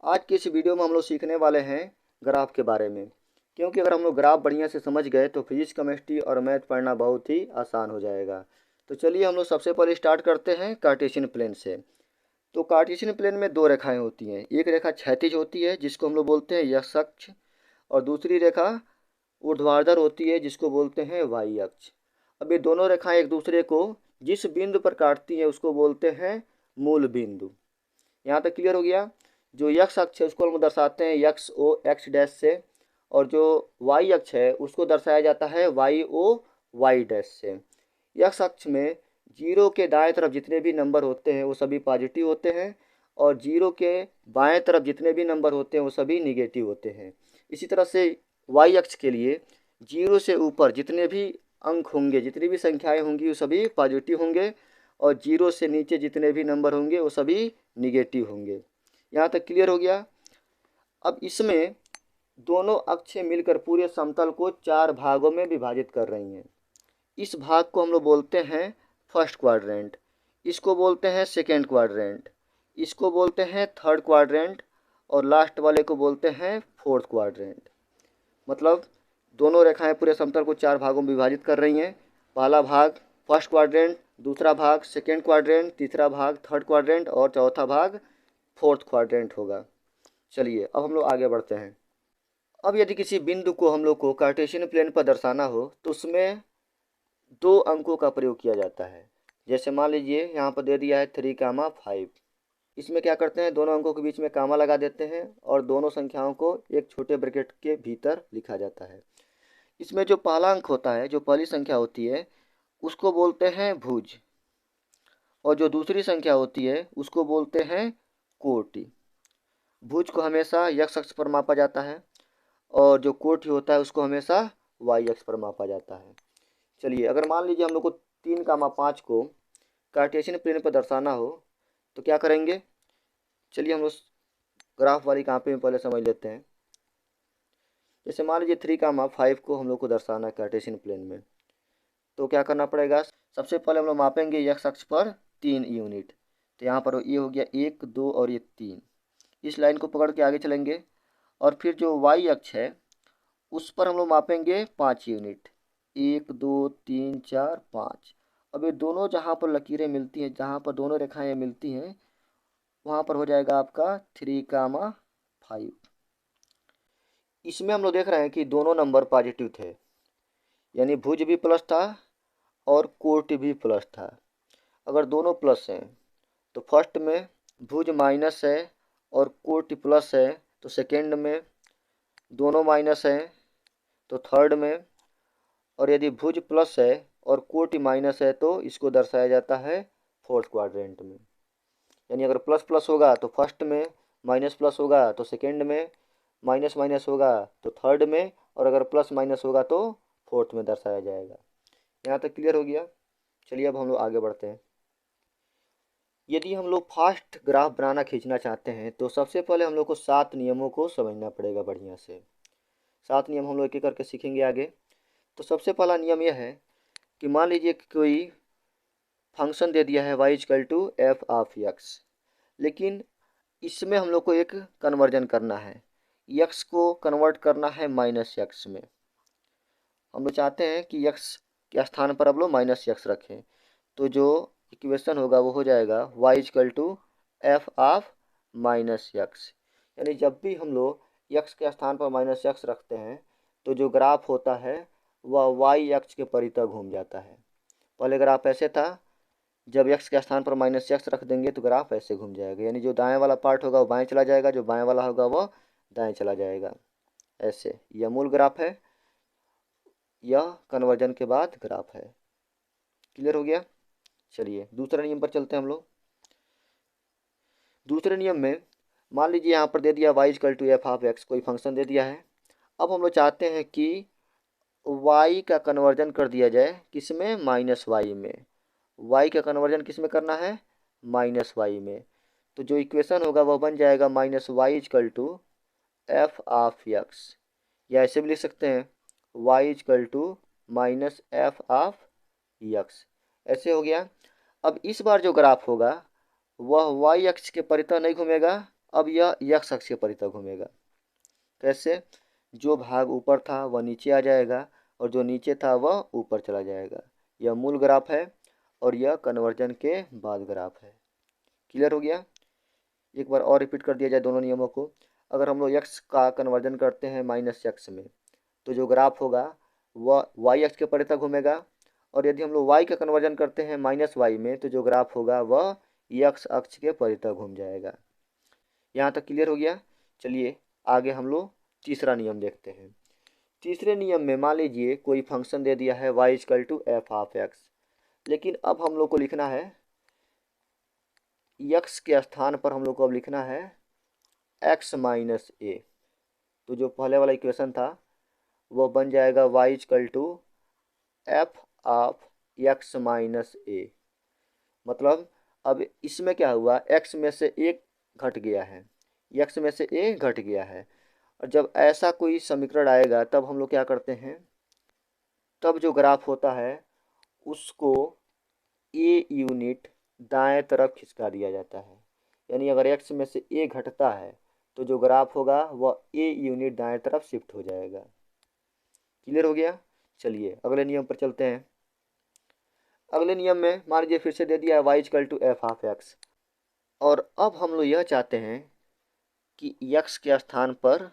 आज की इस वीडियो में हम लोग सीखने वाले हैं ग्राफ के बारे में, क्योंकि अगर हम लोग ग्राफ बढ़िया से समझ गए तो फिजिक्स, केमिस्ट्री और मैथ पढ़ना बहुत ही आसान हो जाएगा। तो चलिए हम लोग सबसे पहले स्टार्ट करते हैं कार्टेशियन प्लेन से। तो कार्टेशियन प्लेन में दो रेखाएं होती हैं। एक रेखा क्षैतिज होती है जिसको हम लोग बोलते हैं एक्स अक्ष, और दूसरी रेखा ऊर्ध्वाधर होती है जिसको बोलते हैं वाई अक्ष। अब ये दोनों रेखाएं एक दूसरे को जिस बिंदु पर काटती हैं उसको बोलते हैं मूल बिंदु। यहाँ तक क्लियर हो गया। जो यक्स अक्ष है उसको हम दर्शाते हैं यक्स ओ एक्स डैश से, और जो वाई अक्ष है उसको दर्शाया जाता है वाई ओ वाई डैश से। यक्स अक्ष में जीरो के दाएं तरफ जितने भी नंबर होते हैं वो सभी पॉजिटिव होते हैं, और जीरो के बाएं तरफ जितने भी नंबर होते हैं वो सभी निगेटिव होते हैं। इसी तरह से वाई अक्ष के लिए जीरो से ऊपर जितने भी अंक होंगे, जितनी भी संख्याएं होंगी वो सभी पॉजिटिव होंगे, और जीरो से नीचे जितने भी नंबर होंगे वो सभी निगेटिव होंगे। यहाँ तक क्लियर हो गया। अब इसमें दोनों अक्षें मिलकर पूरे समतल को चार भागों में विभाजित कर रही हैं। इस भाग को हम लोग बोलते हैं फर्स्ट क्वाड्रेंट, इसको बोलते हैं सेकेंड क्वाड्रेंट, इसको बोलते हैं थर्ड क्वाड्रेंट, और लास्ट वाले को बोलते हैं फोर्थ क्वाड्रेंट। मतलब दोनों रेखाएं पूरे समतल को चार भागों में विभाजित कर रही हैं। पहला भाग फर्स्ट क्वाड्रेंट, दूसरा भाग सेकेंड क्वाड्रेंट, तीसरा भाग थर्ड क्वाड्रेंट और चौथा भाग फोर्थ क्वाड्रेंट होगा। चलिए अब हम लोग आगे बढ़ते हैं। अब यदि किसी बिंदु को हम लोग को कार्टेशियन प्लेन पर दर्शाना हो तो उसमें दो अंकों का प्रयोग किया जाता है। जैसे मान लीजिए यहाँ पर दे दिया है 3,5। इसमें क्या करते हैं, दोनों अंकों के बीच में कामा लगा देते हैं और दोनों संख्याओं को एक छोटे ब्रैकेट के भीतर लिखा जाता है। इसमें जो पहला अंक होता है, जो पहली संख्या होती है, उसको बोलते हैं भुज, और जो दूसरी संख्या होती है उसको बोलते हैं कोटि। भुज को हमेशा एक्स अक्ष पर मापा जाता है, और जो कोटि होता है उसको हमेशा वाई अक्ष पर मापा जाता है। चलिए अगर मान लीजिए हम लोग को 3,5 को कार्टेशियन प्लेन पर दर्शाना हो तो क्या करेंगे। चलिए हम लोग ग्राफ वाली कॉपी में पहले समझ लेते हैं। जैसे मान लीजिए 3,5 को हम लोग को दर्शाना है कार्टेशियन प्लेन में, तो क्या करना पड़ेगा। सबसे पहले हम लोग मापेंगे एक्स अक्ष पर 3 यूनिट। तो यहाँ पर ये हो गया 1, 2 और ये 3। इस लाइन को पकड़ के आगे चलेंगे, और फिर जो वाई अक्ष है उस पर हम लोग मापेंगे 5 यूनिट। 1, 2, 3, 4, 5। अब ये दोनों जहाँ पर लकीरें मिलती हैं, जहाँ पर दोनों रेखाएं मिलती हैं, वहाँ पर हो जाएगा आपका 3,5। इसमें हम लोग देख रहे हैं कि दोनों नंबर पॉजिटिव थे, यानी भुज भी प्लस था और कोटि भी प्लस था। अगर दोनों प्लस हैं तो फर्स्ट में भुज माइनस है और कोटि प्लस है, तो सेकेंड में दोनों माइनस है तो थर्ड में, और यदि भुज प्लस है और कोटि माइनस है तो इसको दर्शाया जाता है फोर्थ क्वाड्रेंट में। यानी अगर प्लस प्लस होगा तो फर्स्ट में, माइनस प्लस होगा तो सेकेंड में, माइनस माइनस होगा तो थर्ड में, और अगर प्लस माइनस होगा तो फोर्थ में दर्शाया जाएगा। यहाँ तक क्लियर हो गया। चलिए अब हम लोग आगे बढ़ते हैं। यदि हम लोग फास्ट ग्राफ बनाना खींचना चाहते हैं तो सबसे पहले हम लोग को 7 नियमों को समझना पड़ेगा बढ़िया से। 7 नियम हम लोग एक एक करके सीखेंगे आगे। तो सबसे पहला नियम यह है कि मान लीजिए कि कोई फंक्शन दे दिया है y equal to F of X, लेकिन इसमें हम लोग को एक कन्वर्जन करना है। x को कन्वर्ट करना है माइनस एक्स में। हम लोग चाहते हैं कि x के स्थान पर अब लोग माइनस एक्स रखें, तो जो इक्वेशन होगा वो हो जाएगा y equal to F of minus X. यानी जब भी हम लोग x के स्थान पर माइनस एक्स रखते हैं तो जो ग्राफ होता है वह y अक्ष के परितः घूम जाता है। पहले ग्राफ ऐसे था, जब x के स्थान पर माइनस एक्स रख देंगे तो ग्राफ ऐसे घूम जाएगा, यानी जो दाएं वाला पार्ट होगा वो बाएं चला जाएगा, जो बाएं वाला होगा वो दाएं चला जाएगा। ऐसे यह मूल ग्राफ है, यह कन्वर्जन के बाद ग्राफ है। क्लियर हो गया। चलिए दूसरे नियम पर चलते हैं हम लोग। दूसरे नियम में मान लीजिए यहाँ पर दे दिया y equal to F of X, कोई फंक्शन दे दिया है। अब हम लोग चाहते हैं कि y का कन्वर्जन कर दिया जाए किसमें, माइनस वाई में। y का कन्वर्जन किस में करना है, माइनस वाई में। तो जो इक्वेशन होगा वह बन जाएगा minus Y equal to F of X, या ऐसे भी लिख सकते हैं y equal to minus F of X. ऐसे हो गया। अब इस बार जो ग्राफ होगा वह y अक्ष के परितः नहीं घूमेगा अब यह x अक्ष के परितः घूमेगा। कैसे? जो भाग ऊपर था वह नीचे आ जाएगा और जो नीचे था वह ऊपर चला जाएगा। यह मूल ग्राफ है और यह कन्वर्जन के बाद ग्राफ है। क्लियर हो गया? एक बार और रिपीट कर दिया जाए दोनों नियमों को। अगर हम लोग x का कन्वर्जन करते हैं -x में, तो जो ग्राफ होगा वह y अक्ष के परितः घूमेगा, और यदि हम लोग y का कन्वर्जन करते हैं -y में, तो जो ग्राफ होगा वह x अक्ष के परितः घूम जाएगा। यहाँ तक क्लियर हो गया? चलिए आगे हम लोग तीसरा नियम देखते हैं। तीसरे नियम में मान लीजिए कोई फंक्शन दे दिया है y = f(x), लेकिन अब हम लोग को लिखना है x के स्थान पर हम लोग को अब लिखना है x - a। तो जो पहले वाला इक्वेशन था वो बन जाएगा y = f(x - a)। मतलब अब इसमें क्या हुआ, x में से एक घट गया है, x में से a घट गया है। और जब ऐसा कोई समीकरण आएगा तब हम लोग क्या करते हैं, तब जो ग्राफ होता है उसको a यूनिट दाएं तरफ खिसका दिया जाता है। यानी अगर x में से a घटता है तो जो ग्राफ होगा वह a यूनिट दाएं तरफ शिफ्ट हो जाएगा। क्लियर हो गया? चलिए अगले नियम पर चलते हैं। अगले नियम में मान लीजिए फिर से दे दिया है y = f(x), और अब हम लोग यह चाहते हैं कि x के स्थान पर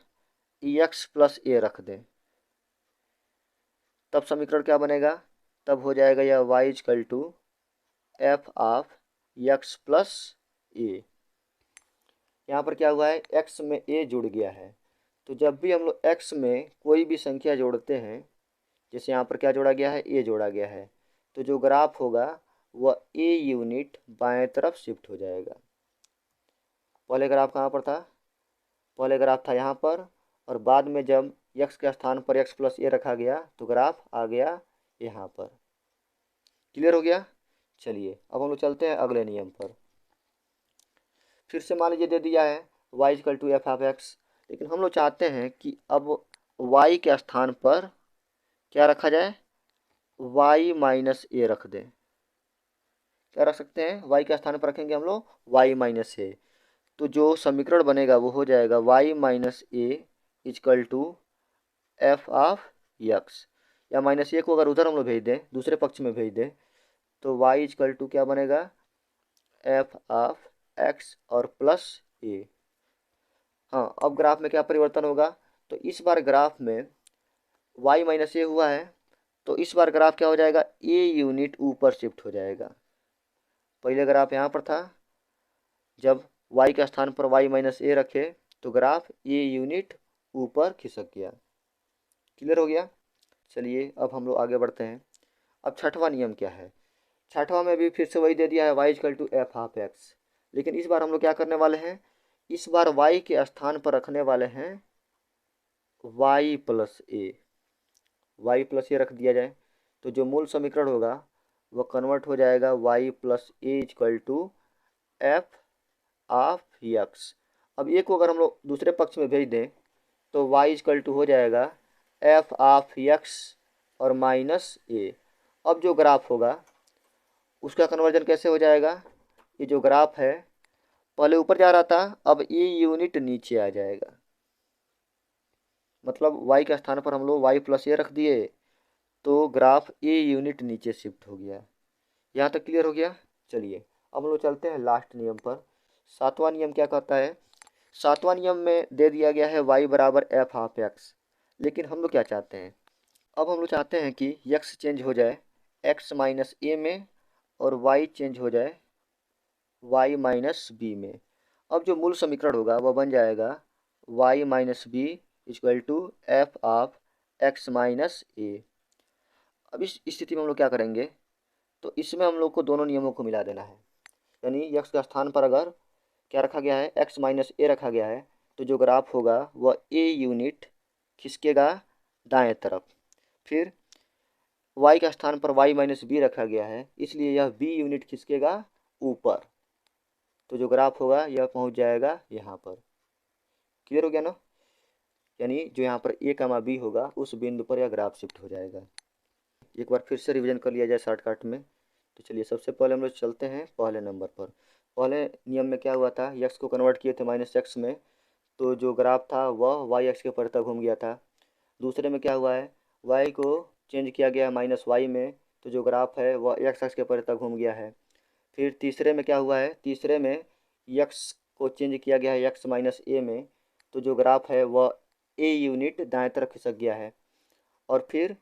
x + a रख दें। तब समीकरण क्या बनेगा? तब हो जाएगा यह y = f(x + a)। यहाँ पर क्या हुआ है, x में a जुड़ गया है। तो जब भी हम लोग x में कोई भी संख्या जोड़ते हैं, जैसे यहाँ पर क्या जोड़ा गया है, a जोड़ा गया है, तो जो ग्राफ होगा वह a यूनिट बाएं तरफ शिफ्ट हो जाएगा। पहले ग्राफ कहाँ पर था? पहले ग्राफ था यहाँ पर, और बाद में जब x के स्थान पर x + a रखा गया तो ग्राफ आ गया यहाँ पर। क्लियर हो गया? चलिए अब हम लोग चलते हैं अगले नियम पर। फिर से मान लीजिए दे दिया है y = f(x), लेकिन हम लोग चाहते हैं कि अब y के स्थान पर क्या रखा जाए, y - a रख दें। क्या रख सकते हैं? y के स्थान पर रखेंगे हम लोग y - a। तो जो समीकरण बनेगा वो हो जाएगा y - a = f(x), या -a को अगर उधर हम लोग भेज दें, दूसरे पक्ष में भेज दें, तो y = क्या बनेगा, f(x) और प्लस a। हाँ, अब ग्राफ में क्या परिवर्तन होगा, तो इस बार ग्राफ में y - a हुआ है, तो इस बार ग्राफ क्या हो जाएगा, a यूनिट ऊपर शिफ्ट हो जाएगा। पहले ग्राफ यहाँ पर था, जब y के स्थान पर y - a रखे तो ग्राफ a यूनिट ऊपर खिसक गया। क्लियर हो गया? चलिए अब हम लोग आगे बढ़ते हैं। अब छठवां नियम क्या है? छठवां में भी फिर से वही दे दिया है y = f(x), लेकिन इस बार हम लोग क्या करने वाले हैं, इस बार y के स्थान पर रखने वाले हैं y + a। y + a रख दिया जाए तो जो मूल समीकरण होगा वह कन्वर्ट हो जाएगा y + a = f(x). अब a को अगर हम लोग दूसरे पक्ष में भेज दें तो y = हो जाएगा f(x) और -a। अब जो ग्राफ होगा उसका कन्वर्जन कैसे हो जाएगा, ये जो ग्राफ है पहले ऊपर जा रहा था, अब a यूनिट नीचे आ जाएगा। मतलब y के स्थान पर हम लोग y + a रख दिए तो ग्राफ a यूनिट नीचे शिफ्ट हो गया। यहाँ तक क्लियर हो गया? चलिए अब हम लोग चलते हैं लास्ट नियम पर। सातवां नियम क्या कहता है? सातवां नियम में दे दिया गया है y = f(x), लेकिन हम लोग क्या चाहते हैं, अब हम लोग चाहते हैं कि x चेंज हो जाए x - a में और y चेंज हो जाए y - b में। अब जो मूल समीकरण होगा वह बन जाएगा y - b = f(x - a)। अब इस स्थिति में हम लोग क्या करेंगे, तो इसमें हम लोग को दोनों नियमों को मिला देना है। यानी x का स्थान पर अगर क्या रखा गया है, x - a रखा गया है, तो जो ग्राफ होगा वह a यूनिट खिसकेगा दाएं तरफ। फिर y का स्थान पर y - b रखा गया है, इसलिए यह b यूनिट खिसकेगा ऊपर। तो जो ग्राफ होगा यह पहुंच जाएगा यहाँ पर। क्लियर हो गया ना? यानी जो यहाँ पर a, b होगा उस बिंदु पर यह ग्राफ शिफ्ट हो जाएगा। एक बार फिर से रिवीजन कर लिया जाए शॉर्टकट में। तो चलिए सबसे पहले हम लोग चलते हैं पहले नंबर पर। पहले नियम में क्या हुआ था, यक्स को कन्वर्ट किए थे माइनस एक्स में, तो जो ग्राफ था वह वाई एक्स के परितः घूम गया था। दूसरे में क्या हुआ है, वाई को चेंज किया गया है माइनस वाई में, तो जो ग्राफ है वह एक्स एक्स के परितः घूम गया है। फिर तीसरे में क्या हुआ है, तीसरे में यक्स को चेंज किया गया है यक्स माइनस ए में, तो जो ग्राफ है वह ए यूनिट दाएं तरफ खिसक गया है। और फिर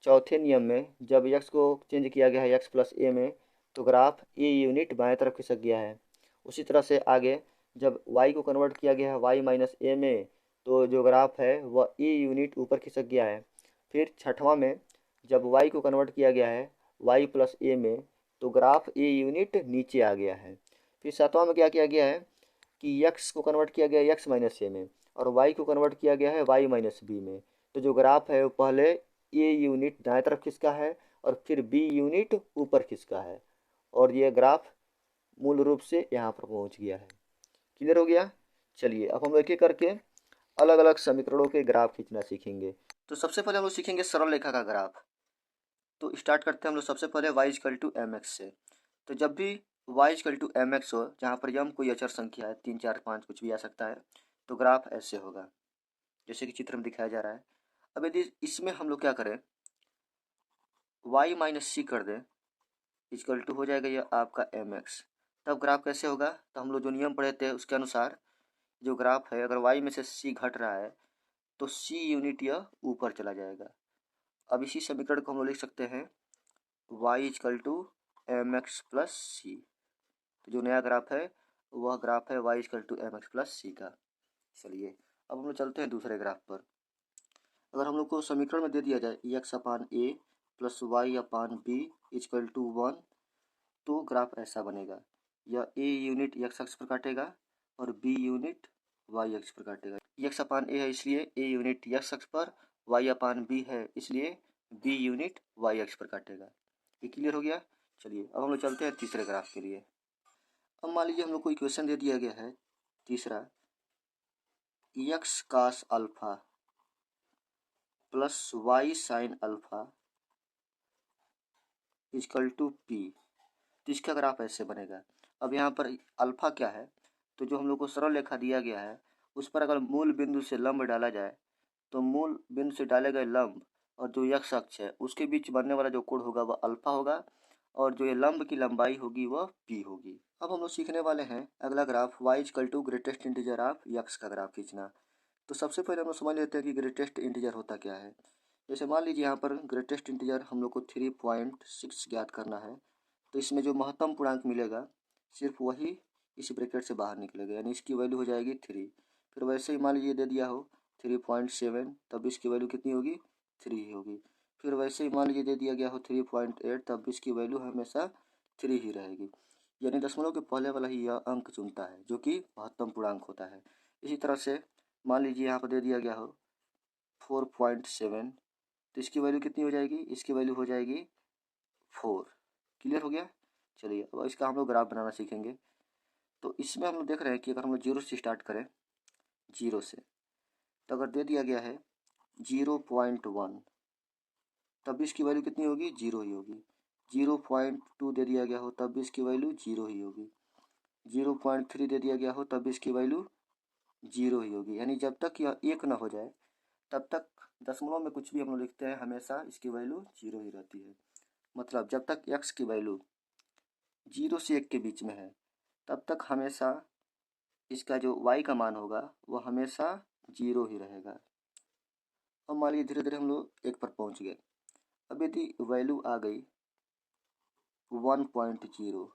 चौथे नियम में जब यक्स को चेंज किया गया है यक्स प्लस ए में, तो ग्राफ ए यूनिट बाएं तरफ खिसक गया है। उसी तरह से आगे जब वाई को कन्वर्ट किया गया है वाई माइनस ए में, तो जो ग्राफ है वह ए यूनिट ऊपर खिसक गया है। फिर छठवां में जब वाई को कन्वर्ट किया गया है वाई प्लस ए में, तो ग्राफ ए यूनिट नीचे आ गया है। फिर सातवां में क्या किया गया है कि यक्स को कन्वर्ट किया गया है यक्स माइनस ए में, और वाई को कन्वर्ट किया गया है वाई माइनस बी में, तो जो ग्राफ है वो पहले ए यूनिट दाएं तरफ खिसका है और फिर बी यूनिट ऊपर खिसका है, और ये ग्राफ मूल रूप से यहाँ पर पहुँच गया है। क्लियर हो गया। चलिए अब हम एक एक करके अलग अलग समीकरणों के ग्राफ खींचना सीखेंगे। तो सबसे पहले हम लोग सीखेंगे सरल रेखा का ग्राफ। तो स्टार्ट करते हैं हम लोग सबसे पहले y equal to M X से। तो जब भी y equal to M X हो, जहाँ पर यम कोई अचर संख्या है, 3 4 5 कुछ भी आ सकता है, तो ग्राफ ऐसे होगा जैसे कि चित्र में दिखाया जा रहा है। अब यदि इसमें हम लोग क्या करें, y माइनस सी कर दें, इक्वल टू हो जाएगा यह आपका एम एक्स। तब ग्राफ कैसे होगा, तो हम लोग जो नियम पढ़े थे उसके अनुसार जो ग्राफ है, अगर y में से c घट रहा है तो c यूनिट यह ऊपर चला जाएगा। अब इसी समीकरण को हम लोग लिख सकते हैं y equal to M X plus C. तो जो नया ग्राफ है वह ग्राफ है y equal to M X plus C का। चलिए अब हम लोग चलते हैं दूसरे ग्राफ पर। अगर हम लोग को समीकरण में दे दिया जाए X upon A plus Y upon B equal to 1, तो ग्राफ ऐसा बनेगा। यह ए यूनिट एक्स अक्ष पर काटेगा और बी यूनिट वाई अक्ष पर काटेगा। एक्स अपान ए है इसलिए ए यूनिट एक्स अक्ष पर, वाई अपान बी है इसलिए बी यूनिट वाई अक्ष पर काटेगा। ये क्लियर हो गया। चलिए अब हम लोग चलते हैं तीसरे ग्राफ के लिए। अब मान लीजिए हम लोग को इक्वेशन दे दिया गया है तीसरा, X cos alpha plus Y sine alpha equal to P. तो इसका ग्राफ ऐसे बनेगा। अब यहाँ पर अल्फा क्या है, तो जो हम लोग को सरल रेखा दिया गया है उस पर अगर मूल बिंदु से लंब डाला जाए, तो मूल बिंदु से डाले गए लंब और जो एक्स अक्ष है उसके बीच बनने वाला जो कोण होगा वह अल्फा होगा, और जो ये लंब की लंबाई होगी वह पी होगी। अब हम लोग सीखने वाले हैं अगला graph y equal to greatest integer of x का ग्राफ खींचना। तो सबसे पहले हम लोग समझ लेते हैं कि ग्रेटेस्ट इंटीजर होता क्या है। जैसे मान लीजिए यहाँ पर ग्रेटेस्ट इंटीजर हम लोग को 3.6 ज्ञात करना है, तो इसमें जो महत्तम पूर्णांक मिलेगा सिर्फ वही इस ब्रैकेट से बाहर निकलेगा, यानी इसकी वैल्यू हो जाएगी 3। फिर वैसे ही मान लीजिए दे दिया हो 3.7, तब इसकी वैल्यू कितनी होगी, 3 ही होगी। फिर वैसे ही मान लीजिए दे दिया गया हो 3.8, तब इसकी वैल्यू हमेशा 3 ही रहेगी। यानी दशमलव के पहले वाला ही यह अंक चुनता है जो कि महत्तम पूर्णांक होता है। इसी तरह से मान लीजिए यहाँ पर दे दिया गया हो 4.7, तो इसकी वैल्यू कितनी हो जाएगी, इसकी वैल्यू हो जाएगी 4। क्लियर हो गया। चलिए अब इसका हम लोग ग्राफ बनाना सीखेंगे। तो इसमें हम लोग देख रहे हैं कि अगर हम लोग 0 से स्टार्ट करें, 0 से, तो अगर दे दिया गया है 0.1, तब भी इसकी वैल्यू कितनी होगी, 0 ही होगी। 0.2 दे दिया गया हो तब भी इसकी वैल्यू 0 ही होगी। 0.3 दे दिया गया हो तब भी इसकी वैल्यू 0 ही होगी। यानी जब तक यह 1 ना हो जाए तब तक दशमलव में कुछ भी हम लोग लिखते हैं हमेशा इसकी वैल्यू 0 ही रहती है। मतलब जब तक x की वैल्यू 0 से 1 के बीच में है तब तक हमेशा इसका जो y का मान होगा वह हमेशा 0 ही रहेगा। अब मान लीजिए धीरे धीरे हम लोग 1 पर पहुंच गए। अब यदि वैल्यू आ गई 1.0,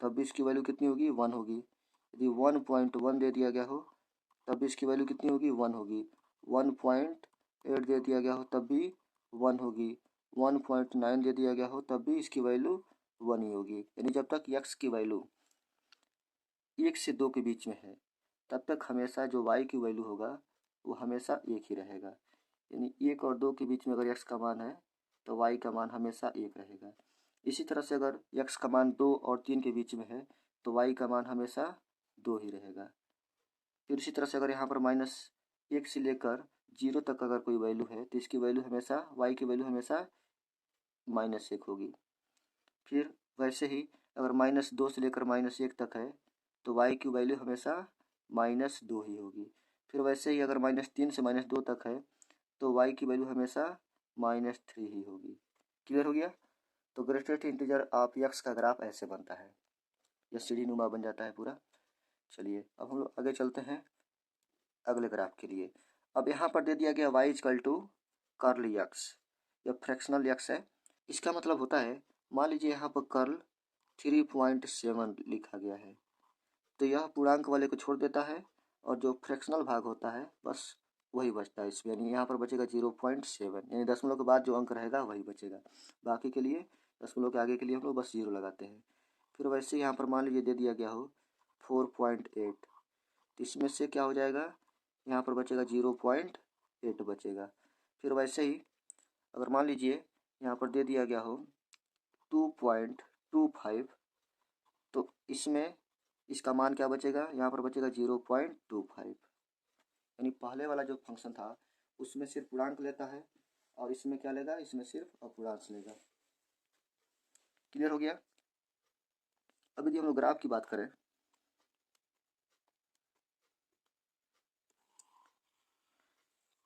तब भी इसकी वैल्यू कितनी होगी, 1 होगी। यदि 1.1 दे दिया गया हो तब भी इसकी वैल्यू कितनी होगी, 1 होगी। 1.8 दे दिया गया हो तब भी 1 होगी। 1.9 दे दिया गया हो तब भी इसकी वैल्यू 1 ही होगी। यानी जब तक x की वैल्यू 1 से 2 के बीच में है तब तक हमेशा जो y की वैल्यू होगा वो हमेशा 1 ही रहेगा। यानी 1 और 2 के बीच में अगर x का मान है तो y का मान हमेशा 1 रहेगा। इसी तरह से अगर x का मान 2 और 3 के बीच में है तो y का मान हमेशा 2 ही रहेगा। फिर इसी तरह से अगर यहाँ पर -1 से लेकर 0 तक अगर कोई वैल्यू है तो इसकी वैल्यू हमेशा, y की वैल्यू हमेशा -1 होगी। फिर वैसे ही अगर -2 से लेकर -1 तक है तो y की वैल्यू हमेशा -2 ही होगी। फिर वैसे ही अगर -3 से -2 तक है तो y की वैल्यू हमेशा -3 ही होगी। क्लियर हो गया? तो ग्रेटेस्ट इंटीजर ऑफ x का ग्राफ ऐसे बनता है, यह सीढ़ी नुमा बन जाता है पूरा। चलिए अब हम लोग आगे चलते हैं अगले ग्राफ के लिए। अब यहाँ पर दे दिया गया y equal to curl x, यह फ्रैक्शनल x है। इसका मतलब होता है, मान लीजिए यहाँ पर कर्ल 3.7 लिखा गया है, तो यह पूर्णांक वाले को छोड़ देता है और जो फ्रैक्शनल भाग होता है बस वही बचता है इसमें, यानी यहाँ पर बचेगा 0.7, यानी दशमलव के बाद जो अंक रहेगा वही बचेगा। बाकी के लिए दशमलव के आगे के लिए हम लोग बस 0 लगाते हैं। फिर वैसे यहाँ पर मान लीजिए दे दिया गया हो 4.8, तो इसमें से क्या हो जाएगा, यहाँ पर बचेगा 0.8 बचेगा। फिर वैसे ही अगर मान लीजिए यहाँ पर दे दिया गया हो 2.25, तो इसमें इसका मान क्या बचेगा, यहाँ पर बचेगा 0.25, यानी पहले वाला जो फंक्शन था उसमें सिर्फ पूर्णांक लेता है और इसमें क्या लेगा, इसमें सिर्फ अपूर्णांक लेगा। क्लियर हो गया? अब यदि हम लोग ग्राफ की बात करें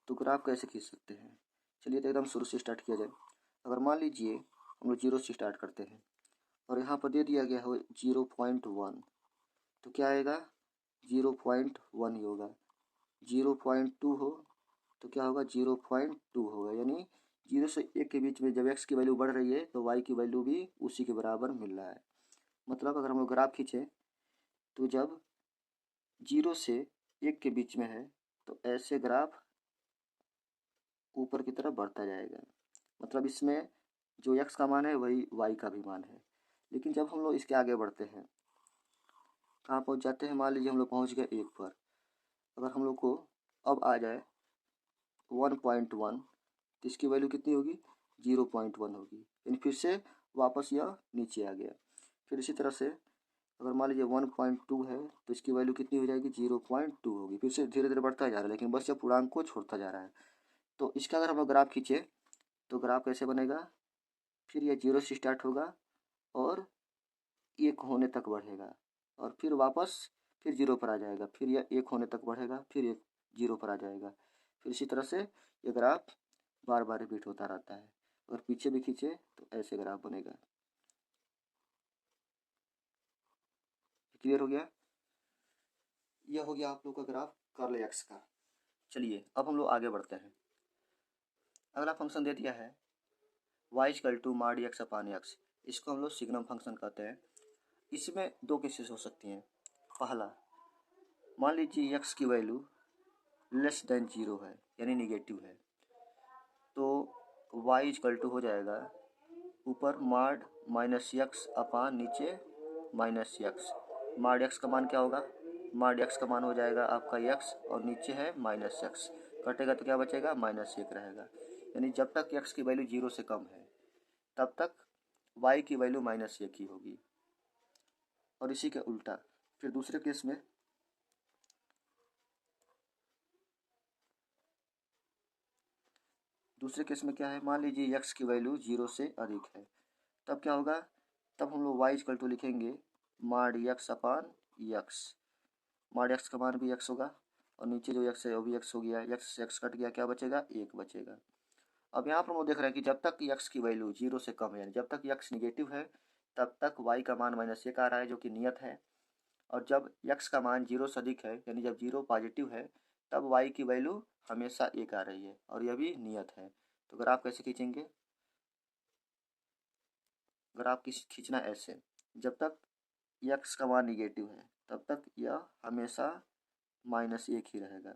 तो ग्राफ कैसे खींच सकते हैं। चलिए तो एकदम शुरू से स्टार्ट किया जाए। अगर मान लीजिए हम लोग 0 से स्टार्ट करते हैं और यहाँ पर दे दिया गया हो 0.1, तो क्या आएगा, 0.1 ही होगा। 0.2 हो तो क्या होगा, 0.2 होगा। यानी 0 से 1 के बीच में जब x की वैल्यू बढ़ रही है तो y की वैल्यू भी उसी के बराबर मिल रहा है। मतलब अगर हम लोग ग्राफ खींचें तो जब 0 से 1 के बीच में है तो ऐसे ग्राफ ऊपर की तरफ बढ़ता जाएगा। मतलब इसमें जो x का मान है वही y का भी मान है। लेकिन जब हम लोग इसके आगे बढ़ते हैं, कहाँ पहुँच जाते हैं, मान लीजिए हम लोग पहुँच गए 1 पर। अगर हम लोग को अब आ जाए 1.1, तो इसकी वैल्यू कितनी होगी, 0.1 होगी। यानी फिर से वापस यह नीचे आ गया। फिर इसी तरह से अगर मान लीजिए 1.2 है तो इसकी वैल्यू कितनी हो जाएगी, 0.2 होगी। फिर से धीरे धीरे बढ़ता जा रहा है, लेकिन बस यह पूर्णांक को छोड़ता जा रहा है। तो इसका अगर हम लोग ग्राफ खींचे तो ग्राफ कैसे बनेगा, फिर यह 0 से स्टार्ट होगा और 1 होने तक बढ़ेगा और फिर वापस फिर 0 पर आ जाएगा। फिर यह 1 होने तक बढ़ेगा, फिर 1 0 पर आ जाएगा। फिर इसी तरह से ये ग्राफ बार बार रिपीट होता रहता है। अगर पीछे भी खींचे तो ऐसे ग्राफ बनेगा। क्लियर हो गया? यह हो गया आप लोग का ग्राफ कर्ल एक्स का। चलिए अब हम लोग आगे बढ़ते हैं। अगला फंक्शन दे दिया है y equal to mod X upon X. इसको हम लोग सिग्नम फंक्शन कहते हैं। इसमें दो केसेस हो सकती हैं। पहला, मान लीजिए x की वैल्यू लेस देन 0 है यानी निगेटिव है, तो y इक्वल टू हो जाएगा ऊपर माड माइनस एक्स अपान नीचे माइनस एक्स। माड एक्स का मान क्या होगा, माड एक्स का मान हो जाएगा आपका x और नीचे है माइनस एक्स। कटेगा तो क्या बचेगा, -1 रहेगा। यानी जब तक x की वैल्यू 0 से कम है तब तक y की वैल्यू -1 ही होगी। और इसी के उल्टा फिर दूसरे केस में क्या है, मान लीजिए x की वैल्यू 0 से अधिक है, तब क्या होगा, तब हम लोग y इक्वल टू लिखेंगे माड x अपान x। माड x का मान भी x होगा और नीचे जो x है वो भी x हो गया। x से x कट गया, क्या बचेगा, 1 बचेगा। अब यहाँ पर हम देख रहे हैं कि जब तक x की वैल्यू 0 से कम है, यानी जब तक x निगेटिव है तब तक y का मान -1 आ रहा है, जो कि नियत है। और जब x का मान 0 से अधिक है, यानी जब 0 पॉजिटिव है, तब y की वैल्यू हमेशा 1 आ रही है और यह भी नियत है। तो ग्राफ कैसे खींचेंगे, ग्राफ खींचना ऐसे, जब तक x का मान निगेटिव है तब तक यह हमेशा -1 ही रहेगा।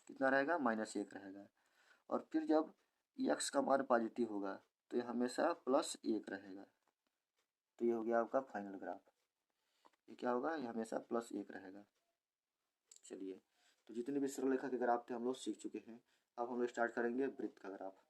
कितना रहेगा, -1 रहेगा। और फिर जब x का मान पॉजिटिव होगा तो यह हमेशा +1 रहेगा। तो ये हो गया आपका फाइनल ग्राफ। ये क्या होगा, ये हमेशा +1 रहेगा। चलिए, तो जितने भी सरल रेखा के ग्राफ थे हम लोग सीख चुके हैं। अब हम लोग स्टार्ट करेंगे वृत्त का ग्राफ।